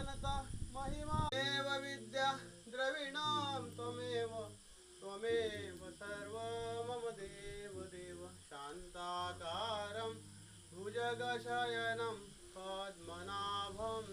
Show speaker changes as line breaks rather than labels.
जानता महिमा देव विद्या द्रविणां त्वमेव त्वमेव सर्व मम देव देव शान्ताकारं भुजगशयनं पद्मनाभं